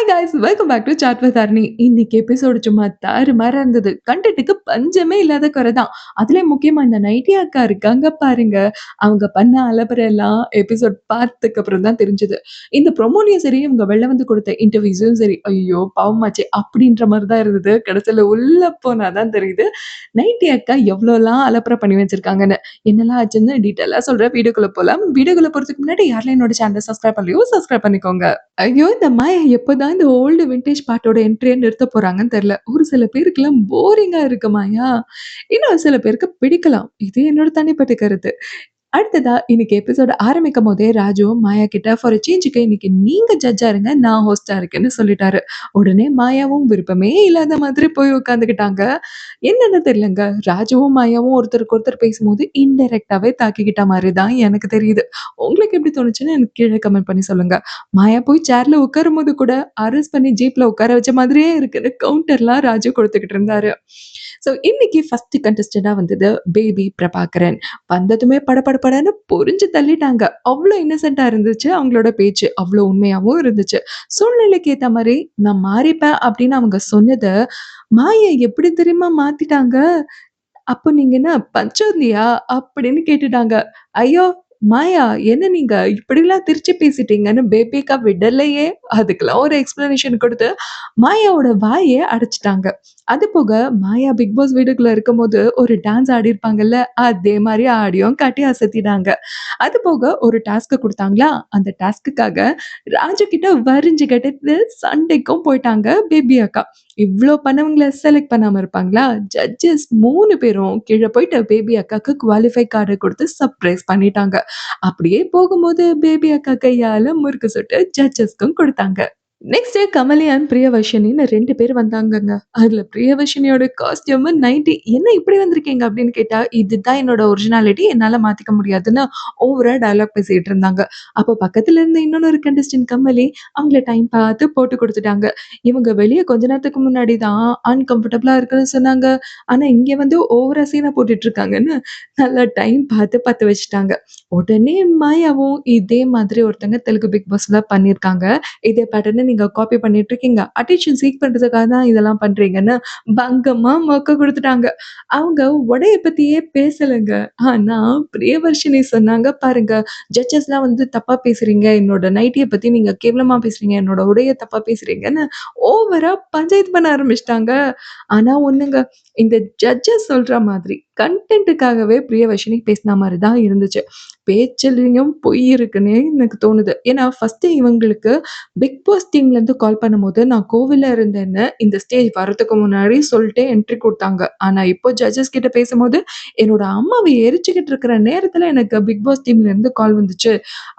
Hi guys welcome back to chat with Arni. இன்னைக்கு episode சும்மா தாறுமாறா இருந்தது. கண்டென்ட்க்கு பஞ்சமே இல்லாத குறை தான். அதுலயும் முக்கியமா இந்த நைட்டி அக்கா இருக்காங்க பாருங்க. அவங்க பண்ண அலப்பறை எல்லாம் எபிசோட் பார்த்ததுக்கு அப்புறம் தான் தெரிஞ்சது. இந்த ப்ரொமோலயும் சரி, இவங்க வெளில வந்து கொடுத்த இன்டர்வியூஸும் சரி, ஐயோ பாவமாச்சே அப்படின்ற மாதிரி தான் இருந்தது. கடைசியில உள்ள போனா தான் தெரியுது நைட்டி அக்கா எவ்வளோலாம் அலப்பறை பண்ணி வச்சிருக்காங்கன்னு. என்னெல்லாம் ஆச்சுன்னு டீட்டெயிலா சொல்றேன். வீடியோக்குள்ள போலாம். வீடியோக்குள்ள போறதுக்கு முன்னாடி யாரெல்லாம் என்னோட சேனலை சப்ஸ்கிரைப் பண்ணலையோ சப்ஸ்கிரைப் பண்ணிக்கோங்க. ஐயோ! இந்த மாயா எப்பதான் இந்த ஓல்டு வின்டேஜ் பாட்டோட என்ட்ரிய நிறுத்த போறாங்கன்னு தெரியல. ஒரு சில பேருக்குலாம் போரிங்கா இருக்கு மாயா. இன்னும் சில பேருக்கு பிடிக்கலாம். இது என்னோட தனிப்பட்ட கருத்து. அடுத்ததா இன்னைக்கு எபிசோட் ஆரம்பிக்கும்போதே ராஜு மாயா கிட்ட ஃபார் அ சேஞ்சுக்கு இன்னைக்கு நீங்க ஜட்ஜா இருங்க, நான் ஹோஸ்ட்டா இருக்கேன்னு சொல்லிட்டாரு. உடனே மாயாவும் விருப்பமே இல்லாத மாதிரி போய் உட்காந்துக்கிட்டாங்க. என்னன்னு தெரியலங்க. ராஜுவும் மாயாவும் ஒருத்தருக்கு ஒருத்தர் பேசும்போது இன்டைரக்ட்டாவே தாக்கிக்கிட்ட மாரி தான் எனக்கு தெரியுது. உங்களுக்கு எப்படி தோணுச்சுன்னு எனக்கு கீழ கமெண்ட் பண்ணி சொல்லுங்க. மாயா போய் சேர்ல உட்காரும்போது கூட அரெஸ்ட் பண்ணி ஜீப்ல உட்கார வச்ச மாதிரியே இருக்குன்னு கவுண்டர்லாம் ராஜு குடுத்துக்கிட்டு இருந்தாரு. ஸோ இன்னைக்கு ஃபர்ஸ்ட் கண்டஸ்டன்டா வந்தது பேபி பிரபாகரன். வந்ததுமே படபடபடன்னு பொரிஞ்சு தள்ளிட்டாங்க. அவ்ளோ இன்னசென்ட்டா இருந்துச்சு அவங்களோட பேச்சு. அவ்ளோ உண்மையாவும் இருந்துச்சு. சூழ்நிலைக்கு ஏத்த மாரி நான் மாறிப்பேன் அப்படின்னு அவங்க சொன்னத, மாயா எப்படி தெரியுமா மாத்திட்டாங்க? "அப்ப நீங்க என்ன பச்சோந்தியா?" அப்படின்னு கேட்டுட்டாங்க. ஐயோ! மாயா என்ன நீங்க இப்படிலாம் திருச்சி பேசிட்டீங்கன்னு பேபிகா விடலையே! அதுக்கெல்லாம் ஒரு எக்ஸ்ப்ளனேஷன் குடுத்து, மாயாவோட வாயே அடைச்சுட்டாங்க. அது போக மாயா பிக் பாஸ் வீட்டுக்குள்ள இருக்கும்போது ஒரு டான்ஸ் ஆடியிருப்பாங்கல்ல, அதே மாரி ஆடியும் காட்டி அசத்திட்டாங்க. அது போக ஒரு டாஸ்க் குடுத்தாங்களா, அந்த டாஸ்க்குக்காக ராஜு கிட்ட வரிஞ்சு கட்டிட்டு சண்டைக்கும் போயிட்டாங்க பேபி அக்கா. இவ்ளோ பண்ணவங்கள செலக்ட் பண்ணாம இருப்பாங்களா? ஜட்ஜஸ் 3 பேரும் கீழ போயிட்டு பேபி அக்காக்கு குவாலிஃபை கார்டு குடுத்து சர்ப்ரைஸ் பண்ணிட்டாங்க. அப்படியே போகும்போது பேபி அக்கா கையால முறுக்கு சுட்டு ஜட்ஜஸ்க்கும் குடுத்தாங்க. நெக்ஸ்ட்டு கமலி அண்ட் பிரியவர்ஷினின்னு 2 பேர் வந்தாங்கங்க. அதுல பிரியவர்ஷினியோட காஸ்டியூமு நைட்டி "என்ன இப்படி வந்திருக்கீங்க?" அப்படின்னு கேட்டா, "இதுதான் என்னோட ஒரிஜினாலிட்டி. என்னால மாத்திக்க முடியாதுன்னு" ஓவரா டயலாக் பேசிட்டு இருந்தாங்க. அப்போ பக்கத்துல இருந்த இன்னொரு கண்டஸ்டன்ட் கமலி, அவங்கள டைம் பார்த்து போட்டு குடுத்துட்டாங்க. இவங்க வெளிய கொஞ்ச நேரத்துக்கு முன்னாடி தான் அன்கம்ஃபர்டபுளா இருக்குன்னு சொன்னாங்க. ஆனா இங்க வந்து ஓவரா சீன போட்டுட்டு இருக்காங்கன்னு நல்லா டைம் பார்த்து பத்த வச்சுட்டாங்க. உடனே மாயாவும் இதே மாதிரி ஒருத்தங்க தெலுங்கு பிக் பாஸ்ல பண்ணியிருக்காங்க. இதே பேட்டர்ன நீங்க காப்பி பண்ணிட்டு இருக்கீங்க. அட்டென்ஷன் சீக் பண்றதுக்காக தான் இதெல்லாம் பண்றீங்கன்னு பங்கமா மொக்க குடுத்துட்டாங்க. அவங்க உடைய பத்தியே பேசலங்க. ஆனா பிரியவர்ஷினி சொன்னாங்க பாருங்க, ஜட்ஜஸ்லாம் வந்து தப்பா பேசுறீங்க. என்னோட நைட்டிய பத்தி நீங்க கேவலமா பேசுறீங்க. என்னோட உடைய தப்பா பேசுறீங்கன்னு ஓவரா பஞ்சாயத்து பண்ண ஆரம்பிச்சுட்டாங்க. ஆனா ஒண்ணுங்க, இந்த ஜட்ஜஸ் சொல்ற மாதிரி கன்டென்ட்டுக்காகவே பிரியவர்ஷினி பேசின மாரி தான் இருந்துச்சு. பேச்சுலயும் பொய் இருக்குன்னே எனக்கு தோணுது. ஏன்னா ஃபர்ஸ்ட்டு இவங்களுக்கு பிக் பாஸ் டீம்லேருந்து கால் பண்ணும்போது, நான் கோவில்ல இருந்தேன்னு இந்த ஸ்டேஜ் வரதுக்கு முன்னாடி சொல்லிட்டு என்ட்ரி குடுத்தாங்க. ஆனா இப்போ ஜட்ஜஸ் கிட்ட பேசும்போது, என்னோட அம்மாவ எரிச்சுக்கிட்டு இருக்கிற நேரத்தில எனக்கு பிக் பாஸ் டீம்லேருந்து கால் வந்துச்சு.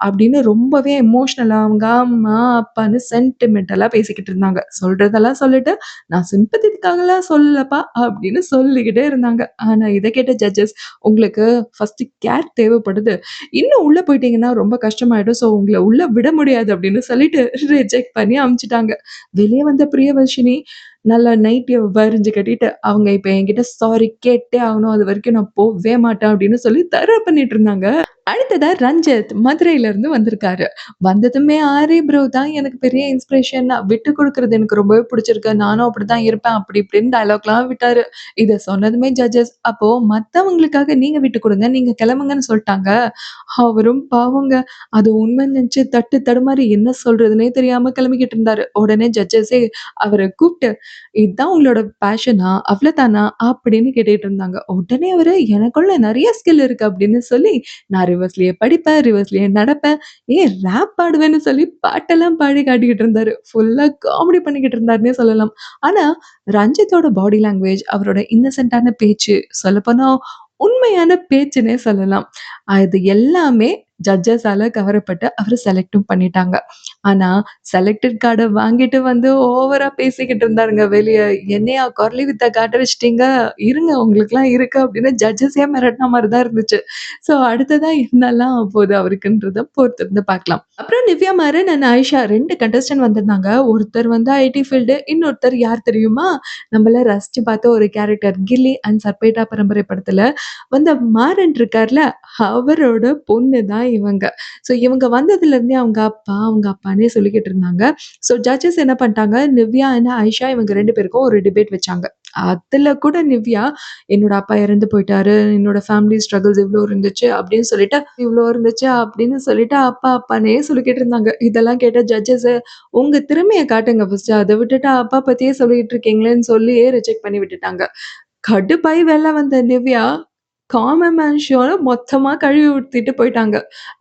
அப்படின்னு ரொம்பவே எமோஷனலா அவங்க அம்மா, அப்பான்னு சென்டிமெண்டலா பேசிக்கிட்டு இருந்தாங்க. சொல்றதெல்லாம் சொல்லிட்டு, நான் சிம்பத்திக்காகலாம் சொல்லலப்பா அப்படின்னு சொல்லிக்கிட்டே இருந்தாங்க. ஆனா இத கேட்ட ஜட்ஜஸ், உங்களுக்கு ஃபர்ஸ்ட்டு கேர் தேவைப்படுது. இன்னும் உள்ள போயிட்டீங்கன்னா ரொம்ப கஷ்டமாயிடும். ஸோ உங்கள உள்ள விட முடியாது அப்படின்னு சொல்லிட்டு ரிஜெக்ட் பண்ணி அனுப்பிச்சுட்டாங்க. வெளிய வந்த பிரியவர்ஷினி நல்லா நைட்டிய வரிஞ்சு கட்டிட்டு, அவங்க இப்ப என்கிட்ட சாரி கேட்டே ஆகணும். அதுவரைக்கும் நான் போவே மாட்டேன் அப்படின்னு சொல்லி பண்ணிட்டு இருந்தாங்க. அடுத்ததா ரஞ்சித் மதுரையிலருந்து வந்திருக்காரு. வந்ததுமே ஆரி ப்ரோ தான் எனக்கு பெரிய இன்ஸ்பிரேஷன். விட்டு குடுக்குறது எனக்கு ரொம்பவே பிடிச்சிருக்கு. நானும் அப்படிதான் இருப்பேன். அப்படி இப்படின்னு டயலாக்லாம் விட்டாரு. இத சொன்னதுமே ஜட்ஜஸ், அப்போ மத்தவங்களுக்காக நீங்க விட்டு குடுங்க. நீங்க கிளம்புங்கன்னு சொல்ட்டாங்க. அவரும் பாவங்க. அது உண்மைன்னு நெனச்சு தட்டு தடுமாறி என்ன சொல்றதுன்னே தெரியாம கிளம்பிக்கிட்டு இருந்தாரு. உடனே ஜட்ஜஸே அவர கூப்ட்டு, "இதான் உங்களோட பேஷனா? அவ்ளோதானா?" அப்படின்னு கேட்டுட்டு இருந்தாங்க. உடனே அவரு, "எனக்குள்ள நெறைய ஸ்கில் இருக்கு" அப்படின்னு சொல்லி, "நான் ரிவர்ஸ்லயே படிப்பேன், ரிவர்ஸ்லயே நடப்பேன், ஏன் ராப் பாடுவேன்னு" சொல்லி பாட்டெல்லாம் பாடி காட்டிக்கிட்டு இருந்தாரு. ஃபுல்லா காமெடி பண்ணிக்கிட்டு இருந்தாருன்னே சொல்லலாம். ஆனா, ரஞ்சித்தோட பாடி லாங்குவேஜ், அவரோட இன்னசென்ட்டான பேச்சு, சொல்லப்போனா உண்மையான பேச்சுன்னே சொல்லலாம். அது எல்லாமே ஜட்ஜஸால கவரப்பட்டு அவர செலக்டும் பண்ணிட்டாங்க. ஆனா, செலக்டட் கார்ட வாங்கிட்டு வந்து ஓவரா பேசிக்கிட்டு இருந்தாருங்க வெளிய. "என்னையா கொரலி வித்த காட்ட வச்சுட்டீங்க? இருங்க உங்களுக்கெல்லாம் இருக்கு" அப்படின்னு ஜட்ஜஸே மிரட்டுன மாரி தான் இருந்துச்சு. ஸோ அடுத்ததா என்னலாம் ஆகப்போகுது அவருக்குன்றத பொறுத்திருந்து பார்க்கலாம். அப்புறம் நிவ்யா மாறன் அண்ட் ஆயிஷா 2 கண்டஸ்டன்ட் வந்திருந்தாங்க. ஒருத்தர் வந்து ஐடி ஃபீல்டு, இன்னொருத்தர் யார் தெரியுமா? நம்மள ரசிச்சு பார்த்த ஒரு கேரக்டர் கில்லி அண்ட் சர்பேட்டா பரம்பரை படத்துல வந்த மாறன் இருக்கார்ல, அவரோட பொண்ணு தான் தான் இவங்க. ஸோ இவங்க வந்ததுலருந்தே அவங்க அப்பா, அவங்க அப்பான்னே சொல்லிக்கிட்டு இருந்தாங்க. ஸோ ஜட்ஜஸ் என்ன பண்ணிட்டாங்க, நிவ்யா அண்ட் ஆயிஷா இவங்க 2 பேருக்கும் ஒரு டிபேட் வச்சாங்க. அதுல கூட நிவ்யா, "என்னோட அப்பா இறந்து போயிட்டாரு. என்னோட ஃபேமிலி ஸ்ட்ரகிள்ஸ் இவ்ளோ இருந்துச்சு" அப்படின்னு சொல்லிட்டு, "இவ்ளோ இருந்துச்சு" அப்படின்னு சொல்லிட்டு அப்பா, அப்பான்னே சொல்லிக்கிட்டு இருந்தாங்க. இதெல்லாம் கேட்ட ஜட்ஜஸ், "உங்க திறமைய காட்டுங்க ஃபர்ஸ்ட்டு. அத விட்டுட்டு அப்பா பத்தியே சொல்லிட்டு இருக்கீங்களேன்னு" சொல்லியே ரிஜெக்ட் பண்ணி விட்டுட்டாங்க. கடுப்பாயி வெளில வந்த நிவ்யா, காமன் மேன் ஷோல மொத்தமா கழுவி ஊத்திட்டு போயிட்டாங்க.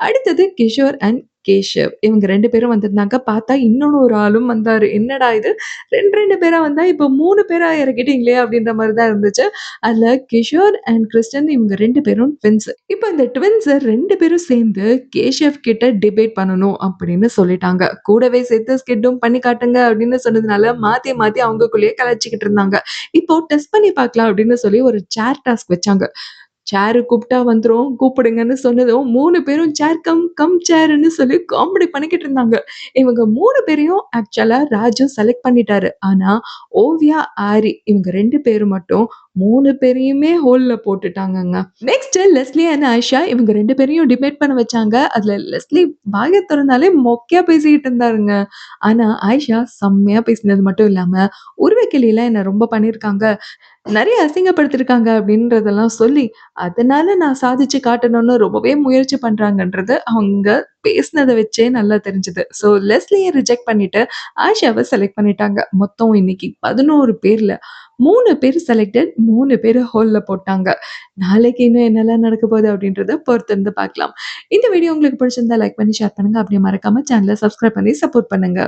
அடுத்தது கிஷோர் அண்ட் கேஷவ். இவங்க 2 பேரும் வந்திருந்தாங்க. பார்த்தா இன்னொன்னு ஒரு ஆளும் வந்தாரு. என்னடா இது 2 பேரா வந்தா, இப்போ 3 பேரா இறக்கிட்டீங்களே அப்படின்ற மாரி தான் இருந்துச்சு. அதுல கிஷோர் அண்ட் கிறிஸ்டன் இவங்க 2 பேரும் ட்வின்ஸ். இப்ப இந்த ட்வின்ஸ் 2 பேரும் சேர்ந்து கேஷவ் கிட்ட டிபேட் பண்ணணும் அப்படின்னு சொல்லிட்டாங்க. கூடவே சேர்த்து ஸ்கிட்டும் பண்ணி காட்டுங்க அப்படின்னு சொன்னதுனால மாத்தி மாத்தி அவங்கக்குள்ளேயே கலாய்ச்சுக்கிட்டு இருந்தாங்க. இப்போ டெஸ்ட் பண்ணி பார்க்கலாம் அப்படின்னு சொல்லி ஒரு சேர் டாஸ்க் வச்சாங்க. சேரு கூப்பிட்டா வந்துரும், கூப்பிடுங்கன்னு சொன்னதும் 3 பேரும் சேர் கம், கம் சேர்ன்னு சொல்லி காமெடி பண்ணிக்கிட்டு இருந்தாங்க. இவங்க 3 பேரையும் ஆக்சுவலா ராஜு செலக்ட் பண்ணிட்டாரு. ஆனா, ஓவியா, ஆரி இவங்க 2 பேரும் மட்டும் 3 பேரையுமே ஹோல்ல போட்டுட்டாங்கங்க. நெக்ஸ்ட் லெஸ்லி அண்ட் ஆயிஷா இவங்க 2 பேரையும் டிபேட் பண்ண வச்சாங்க. அதுல லெஸ்லி வாய தொறந்தாலே மொக்கையா பேசிக்கிட்டு இருந்தாருங்க. ஆனா, ஆயிஷா செம்மையா பேசினது மட்டும் இல்லாம, உருவக்கேலிலாம் என்ன ரொம்ப பண்ணியிருக்காங்க. நெறைய அசிங்கப்படுத்தியிருக்காங்க அப்படின்றதெல்லாம் சொல்லி, அதனால நான் சாதிச்சு காட்டணும்னு ரொம்பவே முயற்சி பண்றாங்கன்றது அவங்க பேசினத வச்சே நல்லா தெரிஞ்சது. ஸோ லெஸ்லிய ரிஜெக்ட் பண்ணிட்டு ஆஷாவ செலக்ட் பண்ணிட்டாங்க. மொத்தம் இன்னைக்கு 11 பேர்ல 3 பேர் செலக்டட், 3 பேர ஹோல்ல போட்டாங்க. நாளைக்கு இன்னும் என்னலாம் நடக்க போகுது அப்படின்றத பொறுத்திருந்து பார்க்கலாம். இந்த வீடியோ உங்களுக்கு பிடிச்சிருந்தா லைக் பண்ணி, ஷேர் பண்ணுங்க. அப்படியே மறக்காம சேனல சப்ஸ்கிரைப் பண்ணி சப்போர்ட் பண்ணுங்க.